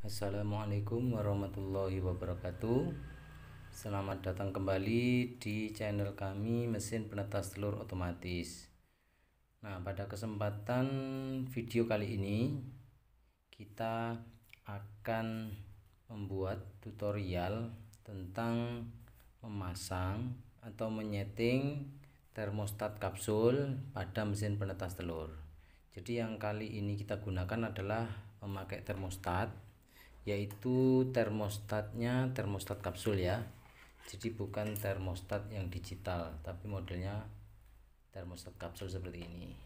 Assalamualaikum warahmatullahi wabarakatuh. Selamat datang kembali di channel kami Mesin Penetas Telur Otomatis. Nah, pada kesempatan video kali ini kita akan membuat tutorial tentang memasang atau menyeting termostat kapsul pada mesin penetas telur. Jadi yang kali ini kita gunakan adalah memakai termostat, yaitu termostatnya termostat kapsul ya. Jadi bukan termostat yang digital, tapi modelnya termostat kapsul seperti ini.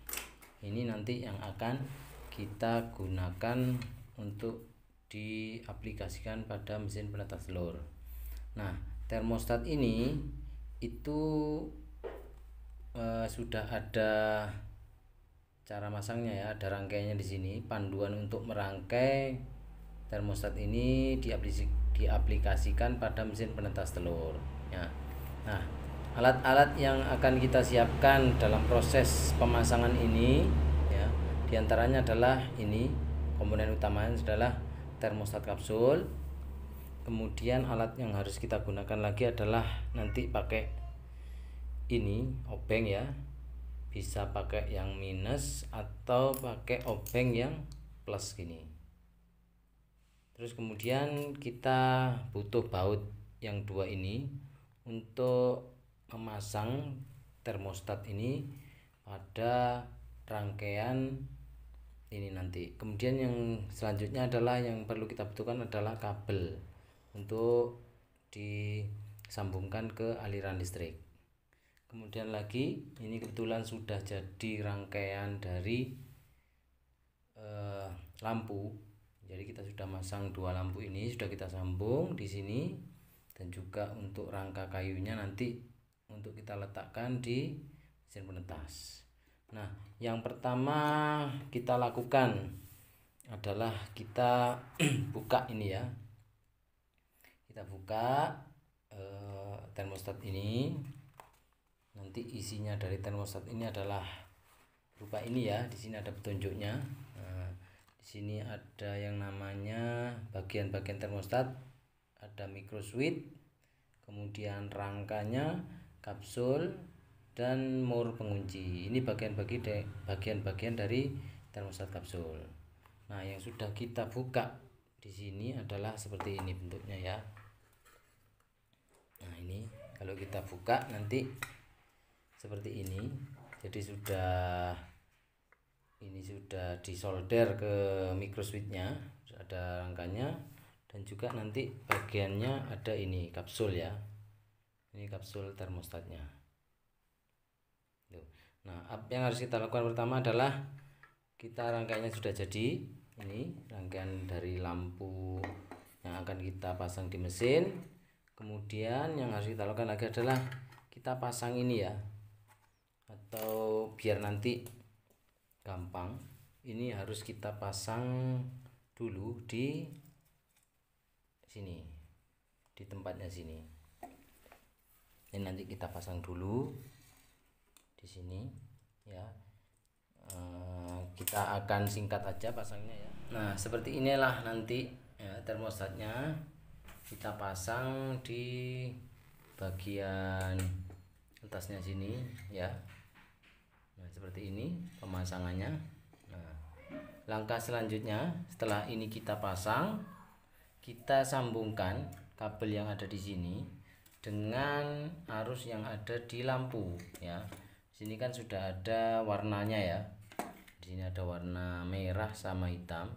Ini nanti yang akan kita gunakan untuk diaplikasikan pada mesin penetas telur. Nah, termostat ini itu sudah ada cara masangnya ya, ada rangkaiannya di sini. Panduan untuk merangkai termostat ini diaplikasikan pada mesin penetas telur ya. Nah, alat-alat yang akan kita siapkan dalam proses pemasangan ini ya, diantaranya adalah ini, komponen utamanya adalah termostat kapsul. Kemudian alat yang harus kita gunakan lagi adalah nanti pakai ini obeng ya, bisa pakai yang minus atau pakai obeng yang plus gini. Terus kemudian kita butuh baut yang dua ini untuk memasang termostat ini pada rangkaian ini nanti. Kemudian yang selanjutnya adalah yang perlu kita butuhkan adalah kabel untuk disambungkan ke aliran listrik. Kemudian lagi ini kebetulan sudah jadi rangkaian dari lampu. Jadi kita sudah masang dua lampu ini, sudah kita sambung di sini, dan juga untuk rangka kayunya nanti untuk kita letakkan di mesin penetas. Nah, yang pertama kita lakukan adalah kita buka ini ya. Kita buka termostat ini. Nanti isinya dari termostat ini adalah berupa ini ya. Di sini ada petunjuknya. Nah, di sini ada yang namanya bagian-bagian termostat, ada micro switch, kemudian rangkanya, kapsul, dan mur pengunci. Ini bagian-bagian dari termostat kapsul. Nah, yang sudah kita buka di sini adalah seperti ini bentuknya ya. Nah, ini kalau kita buka nanti seperti ini. Jadi sudah disolder ke micro switchnya, ada rangkanya, dan juga nanti bagiannya ada ini kapsul ya. Ini kapsul termostatnya. Nah, yang harus kita lakukan pertama adalah kita rangkaiannya sudah jadi. Ini rangkaian dari lampu yang akan kita pasang di mesin. Kemudian yang harus kita lakukan lagi adalah kita pasang ini ya, atau biar nanti gampang, ini harus kita pasang dulu di sini, di tempatnya sini. Ini nanti kita pasang dulu di sini ya. Kita akan singkat aja pasangnya ya. Nah, seperti inilah nanti ya, termostatnya kita pasang di bagian atasnya sini ya. Nah, seperti ini pemasangannya. Nah, langkah selanjutnya setelah ini kita pasang, kita sambungkan kabel yang ada di sini dengan arus yang ada di lampu ya. Sini kan sudah ada warnanya ya. Di sini ada warna merah sama hitam.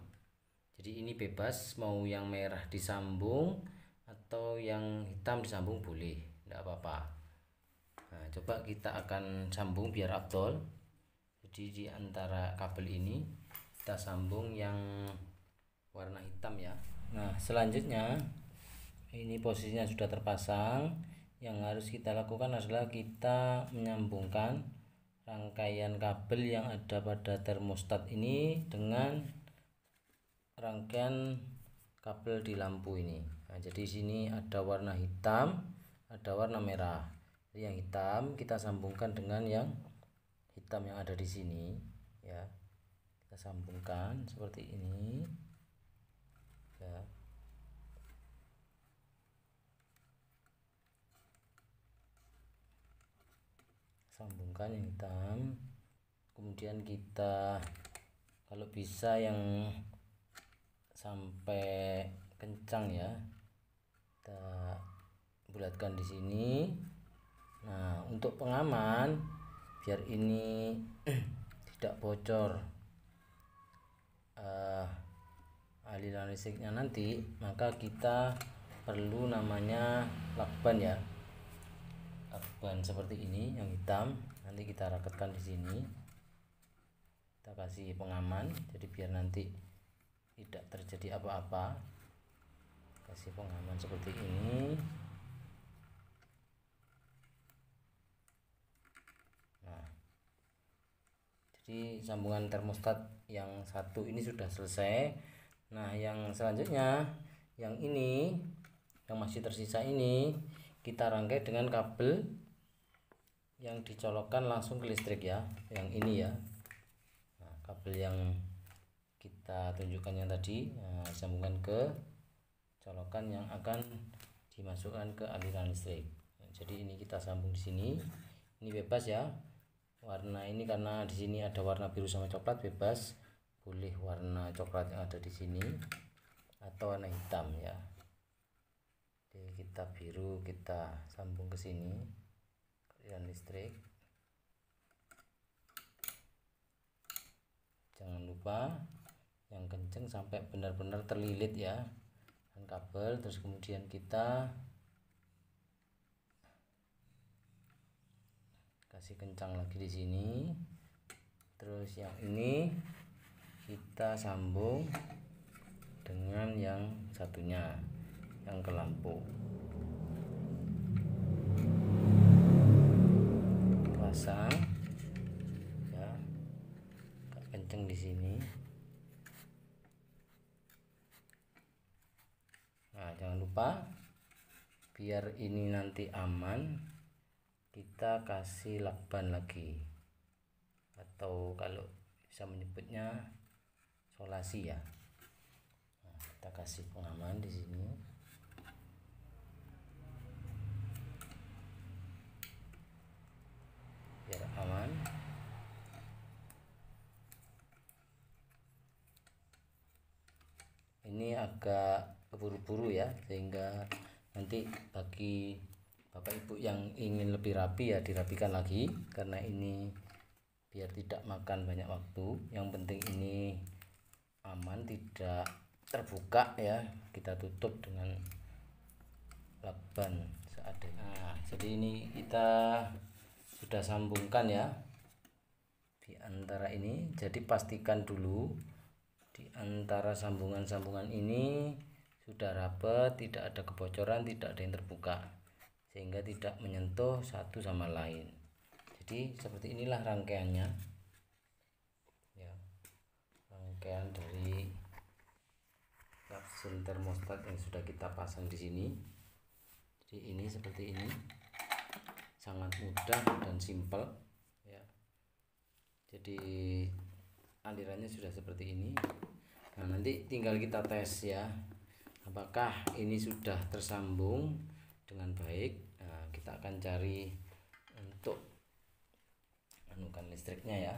Jadi ini bebas, mau yang merah disambung atau yang hitam disambung boleh, tidak apa-apa. Nah, coba kita akan sambung biar afdol. Jadi di antara kabel ini kita sambung yang warna hitam ya. Nah, selanjutnya ini posisinya sudah terpasang. Yang harus kita lakukan adalah kita menyambungkan rangkaian kabel yang ada pada termostat ini dengan rangkaian kabel di lampu ini. Nah, jadi sini ada warna hitam, ada warna merah. Jadi yang hitam kita sambungkan dengan yang hitam yang ada di sini ya. Kita sambungkan seperti ini ya. sambungkan yang hitam, kemudian kita kalau bisa yang sampai kencang ya, kita bulatkan di sini. Nah, untuk pengaman biar ini tidak bocor aliran listriknya nanti, maka kita perlu namanya lakban ya, lakban seperti ini yang hitam. Nanti kita raketkan di sini, kita kasih pengaman, jadi biar nanti tidak terjadi apa-apa. Kasih pengaman seperti ini. Nah, jadi sambungan termostat yang satu ini sudah selesai. Nah, yang selanjutnya yang ini yang masih tersisa ini kita rangkai dengan kabel yang dicolokkan langsung ke listrik ya, yang ini ya. Nah, kabel yang kita tunjukkan yang tadi, nah, sambungkan ke colokan yang akan dimasukkan ke aliran listrik. Nah, jadi ini kita sambung di sini. Ini bebas ya. Warna ini karena di sini ada warna biru sama coklat, bebas. Boleh warna coklat yang ada di sini atau warna hitam ya. Jadi kita biru, kita sambung ke sini aliran listrik. Jangan lupa yang kenceng sampai benar-benar terlilit ya dan kabel. Terus kemudian kita kasih kencang lagi di sini. Terus yang ini kita sambung dengan yang satunya yang ke lampu. Pasang ya, agak kenceng di sini. Nah, jangan lupa biar ini nanti aman, kita kasih lakban lagi, atau kalau bisa menyebutnya solasi ya. Nah, kita kasih pengaman di sini. Biar aman. Ini agak keburu-buru ya, sehingga nanti bagi Bapak Ibu yang ingin lebih rapi ya dirapikan lagi, karena ini biar tidak makan banyak waktu. Yang penting ini aman, tidak terbuka ya, kita tutup dengan lakban seadanya. Nah, jadi ini kita sudah sambungkan ya di antara ini. Jadi pastikan dulu di antara sambungan-sambungan ini sudah rapat, tidak ada kebocoran, tidak ada yang terbuka, sehingga tidak menyentuh satu sama lain. Jadi seperti inilah rangkaiannya ya, rangkaian dari kapsul termostat yang sudah kita pasang di sini. Jadi ini seperti ini, sangat mudah dan simpel ya. Jadi alirannya sudah seperti ini. Nah, nanti tinggal kita tes ya, apakah ini sudah tersambung dengan baik. Nah, kita akan cari untuk anukan listriknya ya.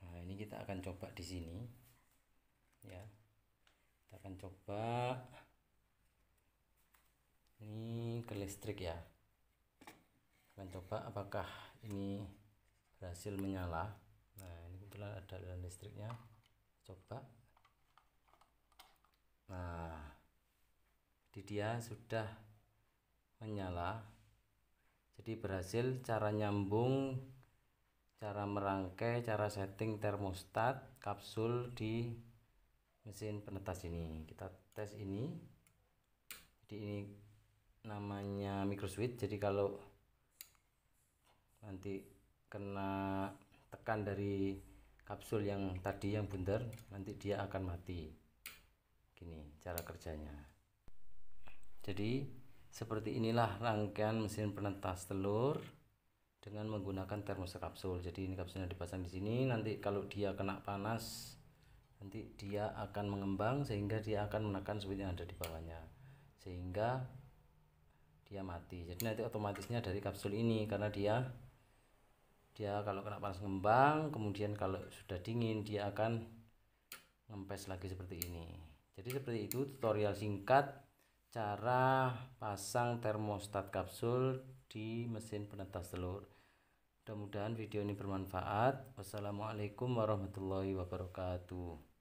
Nah, ini kita akan coba di sini ya. Kita akan coba ini ke listrik ya. Akan coba apakah ini berhasil menyala. Nah, ini kebetulan ada aliran listriknya. Coba. Nah, jadi dia sudah menyala. Jadi berhasil cara nyambung, cara merangkai, cara setting termostat kapsul di mesin penetas ini. Kita tes ini. Jadi ini namanya micro switch. Jadi kalau nanti kena tekan dari kapsul yang tadi yang bundar, nanti dia akan mati. Gini cara kerjanya. Jadi seperti inilah rangkaian mesin penetas telur dengan menggunakan termostat kapsul. Jadi ini kapsulnya dipasang di sini. Nanti kalau dia kena panas, nanti dia akan mengembang sehingga dia akan menekan switch yang ada di bawahnya, sehingga dia mati. Jadi nanti otomatisnya dari kapsul ini, karena dia kalau kena panas ngembang, kemudian kalau sudah dingin dia akan ngempes lagi seperti ini. Jadi seperti itu tutorial singkat cara pasang termostat kapsul di mesin penetas telur. Mudah-mudahan video ini bermanfaat. Wassalamualaikum warahmatullahi wabarakatuh.